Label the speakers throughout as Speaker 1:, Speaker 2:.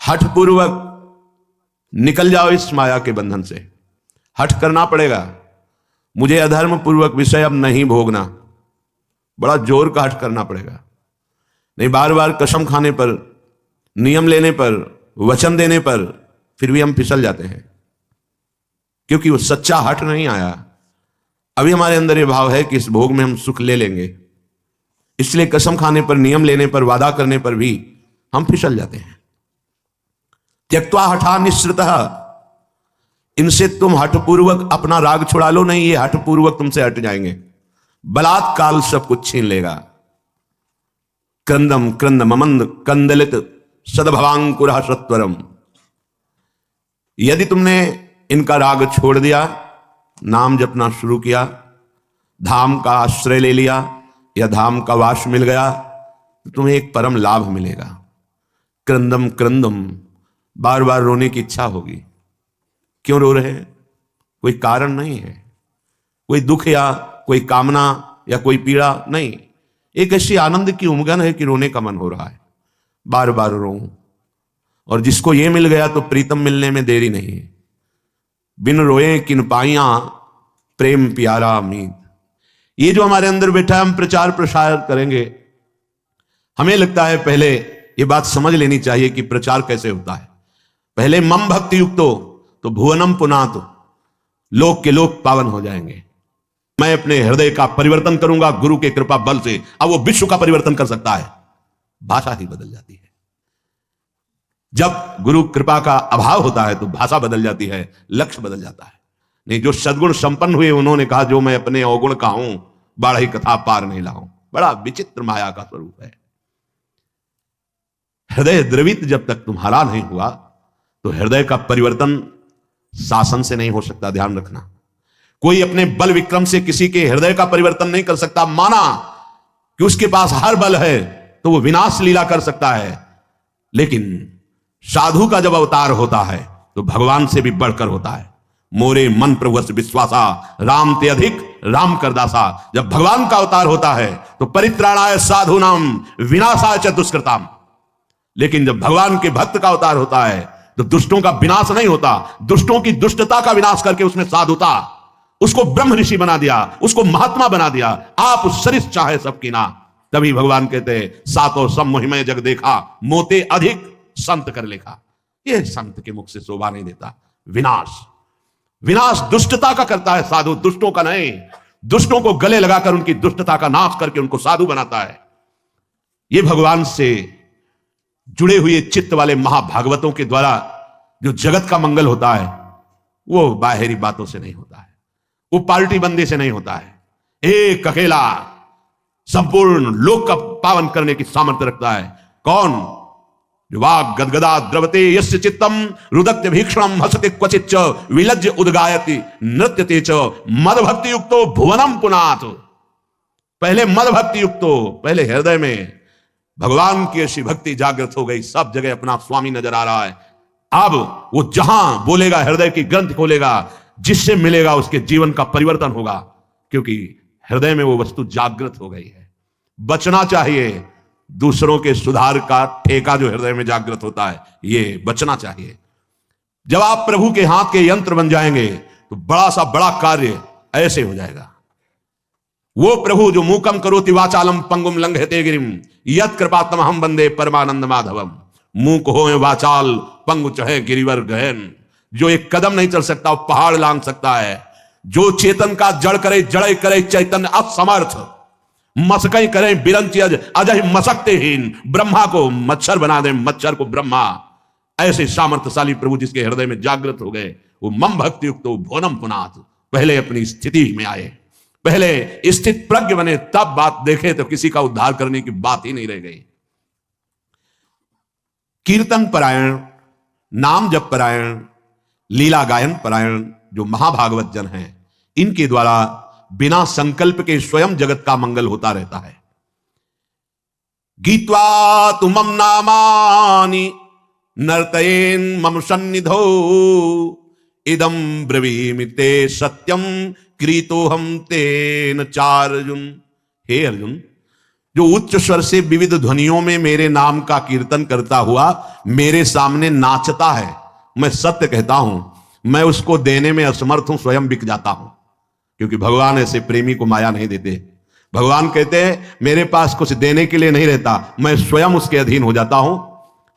Speaker 1: हठ पूर्वक निकल जाओ इस माया के बंधन से। हठ करना पड़ेगा, मुझे अधर्म पूर्वक विषय अब नहीं भोगना, बड़ा जोर का हठ करना पड़ेगा। नहीं बार बार कसम खाने पर, नियम लेने पर, वचन देने पर फिर भी हम फिसल जाते हैं, क्योंकि वो सच्चा हठ नहीं आया। अभी हमारे अंदर ये भाव है कि इस भोग में हम सुख ले लेंगे, इसलिए कसम खाने पर, नियम लेने पर, वादा करने पर भी हम फिसल जाते हैं। त्यक्त्वा हठा निःसृतः, इनसे तुम हठपूर्वक अपना राग छुड़ा लो नहीं, ये हठपूर्वक तुमसे हट जाएंगे, बलात्काल सब कुछ छीन लेगा। क्रंदम क्रंदममंद कंदलित सदभवांकुरः सत्वरम, यदि तुमने इनका राग छोड़ दिया, नाम जपना शुरू किया, धाम का आश्रय ले लिया या धाम का वास मिल गया, तो तुम्हें एक परम लाभ मिलेगा। क्रंदम क्रंदम, बार बार रोने की इच्छा होगी। क्यों रो रहे हैं? कोई कारण नहीं है, कोई दुख या कोई कामना या कोई पीड़ा नहीं, एक ऐसी आनंद की उमगन है कि रोने का मन हो रहा है, बार बार रो। और जिसको ये मिल गया तो प्रीतम मिलने में देरी नहीं है। बिन रोए किन पाइयां प्रेम प्यारा मीत, ये जो हमारे अंदर बैठा है, हम प्रचार प्रसार करेंगे। हमें लगता है पहले ये बात समझ लेनी चाहिए कि प्रचार कैसे होता है। पहले मम भक्ति युक्तो तो भुवनम पुनातो, लोक के लोक पावन हो जाएंगे। मैं अपने हृदय का परिवर्तन करूंगा गुरु के कृपा बल से। अब वो विश्व का परिवर्तन कर सकता है, भाषा ही बदल जाती है। जब गुरु कृपा का अभाव होता है तो भाषा बदल जाती है, लक्ष्य बदल जाता है। नहीं, जो सद्गुण संपन्न हुए उन्होंने कहा, जो मैं अपने अवगुण का हूं, बाढ़ी कथा पार नहीं लाऊं। बड़ा विचित्र माया का स्वरूप है। हृदय द्रवित जब तक तुम्हारा नहीं हुआ तो हृदय का परिवर्तन शासन से नहीं हो सकता, ध्यान रखना। कोई अपने बल विक्रम से किसी के हृदय का परिवर्तन नहीं कर सकता। माना कि उसके पास हर बल है तो वो विनाश लीला कर सकता है, लेकिन साधु का जब अवतार होता है तो भगवान से भी बढ़कर होता है। मोरे मन प्रभुवश विश्वासा, राम ते अधिक राम करदासा। जब भगवान का अवतार होता है तो परित्राणाय साधूनाम विनाशाय च दुष्कृताम। लेकिन जब भगवान के भक्त का अवतार होता है तो दुष्टों का विनाश नहीं होता, दुष्टों की दुष्टता का विनाश करके उसमें साधुता, उसको ब्रह्म ऋषि बना दिया, उसको महात्मा बना दिया। आप सरिस चाहे सबकी ना, तभी भगवान कहते हैं, सातों सम मोहिमय जग देखा, मोते अधिक संत कर लेखा। यह संत के मुख से शोभा नहीं देता। विनाश, विनाश दुष्टता का करता है साधु, दुष्टों का नहीं। दुष्टों को गले लगाकर उनकी दुष्टता का नाश करके उनको साधु बनाता है। ये भगवान से जुड़े हुए चित्त वाले महाभागवतों के द्वारा जो जगत का मंगल होता है, वो बाहरी बातों से नहीं होता है, वो पार्टी बंदी से नहीं होता है। एक अकेला संपूर्ण लोक का पावन करने की सामर्थ्य रखता है। कौन? जो वाग गदगदा द्रवते यस्य चित्तम रुदत्य भीक्षणम हसते क्वचित च विलज्ज उद्गायति नृत्यते च मद भक्ति युक्तो भुवनम पुनात। पहले मद भक्ति युक्तो, पहले हृदय में भगवान की ऐसी भक्ति जागृत हो गई, सब जगह अपना स्वामी नजर आ रहा है। अब वो जहां बोलेगा, हृदय की ग्रंथ खोलेगा, जिससे मिलेगा उसके जीवन का परिवर्तन होगा, क्योंकि हृदय में वो वस्तु जागृत हो गई है। बचना चाहिए दूसरों के सुधार का ठेका जो हृदय में जागृत होता है, ये बचना चाहिए। जब आप प्रभु के हाथ के यंत्र बन जाएंगे तो बड़ा सा बड़ा कार्य ऐसे हो जाएगा। वो प्रभु जो मूकम करोति वाचालम पंगुम लंघयते गिरिम यत् कृपातम हम वंदे परमानंद माधवम। मूक हो वाचाल पंगु चहे गिरिवर गहन, जो एक कदम नहीं चल सकता वो पहाड़ लांग सकता है। जो चेतन का जड़ करे जड़े करे चैतन्य असमर्थ, मसकई करे बिरंची अजय मसकतेहीन, ब्रह्मा को मच्छर बना दे मच्छर को ब्रह्मा। ऐसे सामर्थ्यशाली प्रभु जिसके हृदय में जागृत हो गए, वो मम भक्ति युक्त भुवनम पुनात। पहले अपनी स्थिति में आए, पहले स्थित प्रज्ञ बने, तब बात देखे तो किसी का उद्धार करने की बात ही नहीं रह गई। कीर्तन परायण, नाम जप परायण, लीला गायन परायण जो महाभागवत जन हैं, इनके द्वारा बिना संकल्प के स्वयं जगत का मंगल होता रहता है। गीत्वा तुमम नामानि नर्तयेन मम सन्निधौ इदम ब्रवीमि ते सत्यम क्रीतो हम तेन चार। अर्जुन, हे अर्जुन, जो उच्च स्वर से विविध ध्वनियों में मेरे नाम का कीर्तन करता हुआ मेरे सामने नाचता है, मैं सत्य कहता हूं, मैं उसको देने में असमर्थ हूं, स्वयं बिक जाता हूं। क्योंकि भगवान ऐसे प्रेमी को माया नहीं देते। भगवान कहते हैं मेरे पास कुछ देने के लिए नहीं रहता, मैं स्वयं उसके अधीन हो जाता हूं।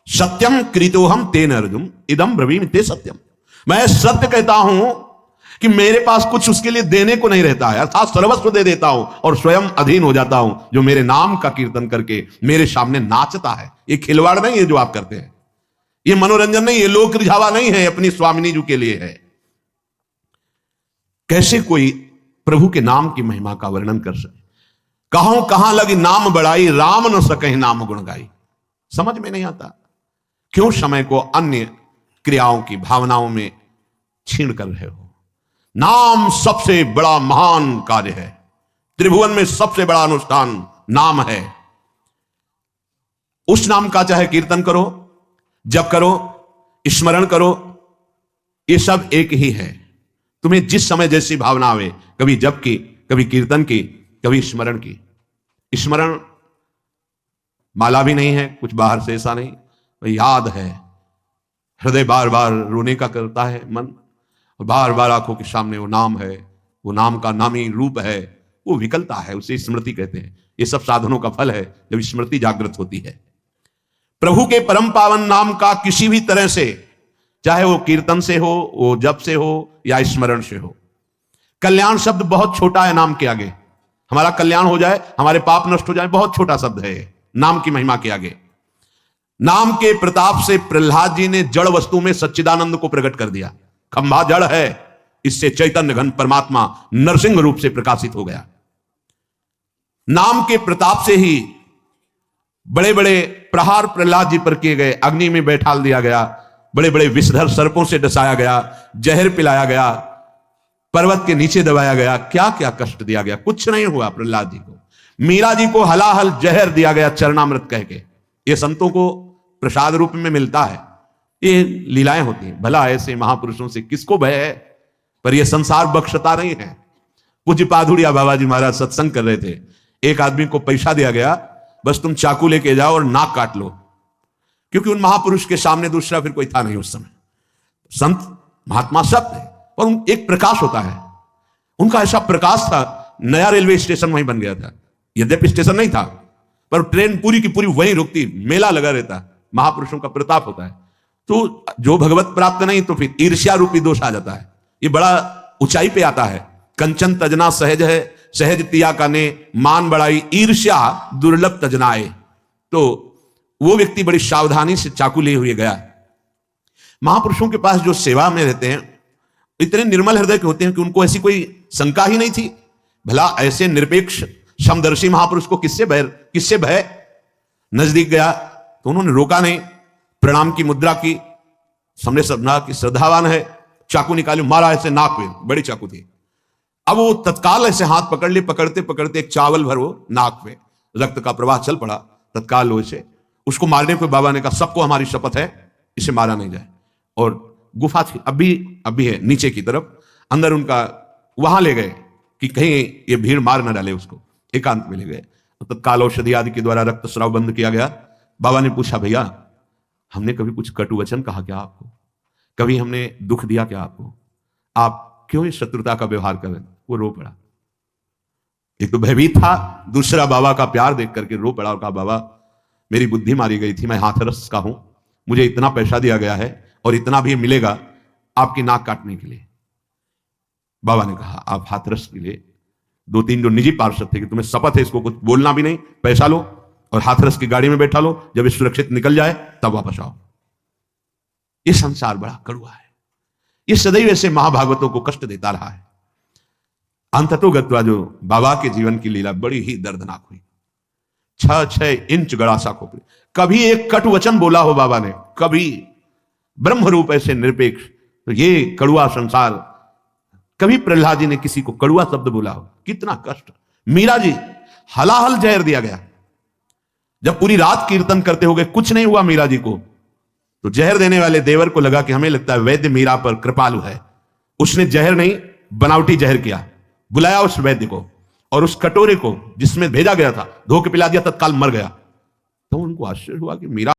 Speaker 1: सत्यम कृतोहम तेन अर्जुन इदम ब्रवीमि ते सत्यम। मैं सत्य कहता हूं कि मेरे पास कुछ उसके लिए देने को नहीं रहता है, अर्थात सर्वस्व दे देता हूं और स्वयं अधीन हो जाता हूं, जो मेरे नाम का कीर्तन करके मेरे सामने नाचता है। ये खिलवाड़ नहीं है जो आप करते हैं, ये मनोरंजन नहीं है, लोक रिझावा नहीं है, अपनी स्वामिनी जी के लिए है। कैसे कोई प्रभु के नाम की महिमा का वर्णन कर सके? कहां लगी नाम बढ़ाई, राम न सके नाम गुण गाई। समझ में नहीं आता। क्यों समय को अन्य क्रियाओं की भावनाओं में छीन कर रहे हो? नाम सबसे बड़ा महान कार्य है। त्रिभुवन में सबसे बड़ा अनुष्ठान नाम है। उस नाम का चाहे कीर्तन करो, जप करो, स्मरण करो, ये सब एक ही है। तुम्हें जिस समय जैसी भावना आवे, कभी जप की, कभी कीर्तन की, कभी स्मरण की। स्मरण माला भी नहीं है, कुछ बाहर से ऐसा नहीं, याद है। हृदय बार बार रोने का करता है मन, और बार बार आंखों के सामने वो नाम है, वो नाम का नामी रूप है, वो विकलता है, उसे स्मृति कहते हैं। ये सब साधनों का फल है जब स्मृति जागृत होती है। प्रभु के परम पावन नाम का किसी भी तरह से, चाहे वो कीर्तन से हो, वो जप से हो या स्मरण से हो। कल्याण शब्द बहुत छोटा है नाम के आगे। हमारा कल्याण हो जाए, हमारे पाप नष्ट हो जाए, बहुत छोटा शब्द है नाम की महिमा के आगे। नाम के प्रताप से प्रहलाद जी ने जड़ वस्तु में सच्चिदानंद को प्रकट कर दिया। खंभा जड़ है, इससे चैतन्य घन परमात्मा नरसिंह रूप से प्रकाशित हो गया। नाम के प्रताप से ही बड़े बड़े प्रहार प्रहलाद जी पर किए गए, अग्नि में बैठाल दिया गया, बड़े बड़े विषधर सर्पों से डसाया गया, जहर पिलाया गया, पर्वत के नीचे दबाया गया, क्या क्या कष्ट दिया गया, कुछ नहीं हुआ प्रहलाद जी को। मीरा जी को हलाहल जहर दिया गया चरणामृत कह के। ये संतों को प्रसाद रूप में मिलता है, ये लीलाएं होती हैं। भला ऐसे महापुरुषों से किसको भय है? पर यह संसार बख्शता नहीं है। पूज्य पाधुड़िया बाबा जी महाराज सत्संग कर रहे थे, एक आदमी को पैसा दिया गया, बस तुम चाकू लेके जाओ और नाक काट लो, क्योंकि उन महापुरुष के सामने दूसरा फिर कोई था नहीं उस समय। संत महात्मा सब थे, पर एक प्रकाश होता है, उनका ऐसा प्रकाश था। नया रेलवे स्टेशन वहीं बन गया था, यद्यपि स्टेशन नहीं था, पर ट्रेन पूरी की पूरी वहीं रुकती, मेला लगा रहता। महापुरुषों का प्रताप होता है। तो जो भगवत प्राप्त नहीं तो फिर ईर्ष्या रूपी दोष आ जाता है। ये बड़ा ऊंचाई पे आता है। कंचन तजना सहज है, सहज तिया का ने मान बढ़ाई, ईर्ष्या दुर्लभ तजनाए। तो वो व्यक्ति बड़ी सावधानी से चाकू लिए हुए गया। महापुरुषों के पास जो सेवा में रहते हैं इतने निर्मल हृदय के होते हैं कि उनको ऐसी कोई शंका ही नहीं थी। भला ऐसे निरपेक्ष समदर्शी महापुरुष को किससे भय? नजदीक गया तो उन्होंने रोका नहीं, प्रणाम की मुद्रा की, सामने समझा कि श्रद्धावान है, चाकू निकाली, मारा ऐसे नाक पे, बड़ी चाकू थी। अब वो तत्काल ऐसे हाथ पकड़ लिए, पकड़ते पकड़ते एक चावल भर वो नाक पे, रक्त का प्रवाह चल पड़ा तत्काल। वो इसे उसको मारने को बाबा ने कहा सबको हमारी शपथ है इसे मारा नहीं जाए। और गुफा थी, अभी है नीचे की तरफ, अंदर उनका वहां ले गए कि कहीं ये भीड़ मार न डाले उसको, एकांत में ले गए। तत्काल औषधि आदि के द्वारा रक्त स्राव बंद किया गया। बाबा ने पूछा भैया हमने कभी कुछ कटु वचन कहा क्या आपको? कभी हमने दुख दिया क्या आपको? आप क्यों इस शत्रुता का व्यवहार कर रहे? वो रो पड़ा। एक तो भयभीत था, दूसरा बाबा का प्यार देख करके रो पड़ा और कहा बाबा मेरी बुद्धि मारी गई थी, मैं हाथरस का हूं, मुझे इतना पैसा दिया गया है और इतना भी मिलेगा आपकी नाक काटने के लिए। बाबा ने कहा आप हाथरस के लिए, दो तीन जो निजी पार्षद थे कि तुम्हें शपथ है इसको कुछ बोलना भी नहीं, पैसा लो और हाथरस की गाड़ी में बैठा लो, जब ये सुरक्षित निकल जाए तब वापस आओ। ये संसार बड़ा कड़वा है, ये सदैव ऐसे महाभागवतों को कष्ट देता रहा है। अंततोगत्वा जो बाबा के जीवन की लीला बड़ी ही दर्दनाक हुई। 6-6 इंच गड़ासा खोपड़ी, कभी एक कटु वचन बोला हो बाबा ने, कभी ब्रह्म रूप ऐसे निरपेक्ष, तो ये कड़ुआ संसार, कभी प्रहलाद जी ने किसी को कड़ुआ शब्द बोला हो? कितना कष्ट। मीरा जी हलाहल जहर दिया गया, जब पूरी रात कीर्तन करते हो गए कुछ नहीं हुआ मीरा जी को, तो जहर देने वाले देवर को लगा कि हमें लगता है वैद्य मीरा पर कृपालु है, उसने जहर नहीं बनावटी जहर किया, बुलाया उस वैद्य को और उस कटोरे को जिसमें भेजा गया था धो के पिला दिया, तत्काल मर गया। तो उनको आश्चर्य हुआ कि मीरा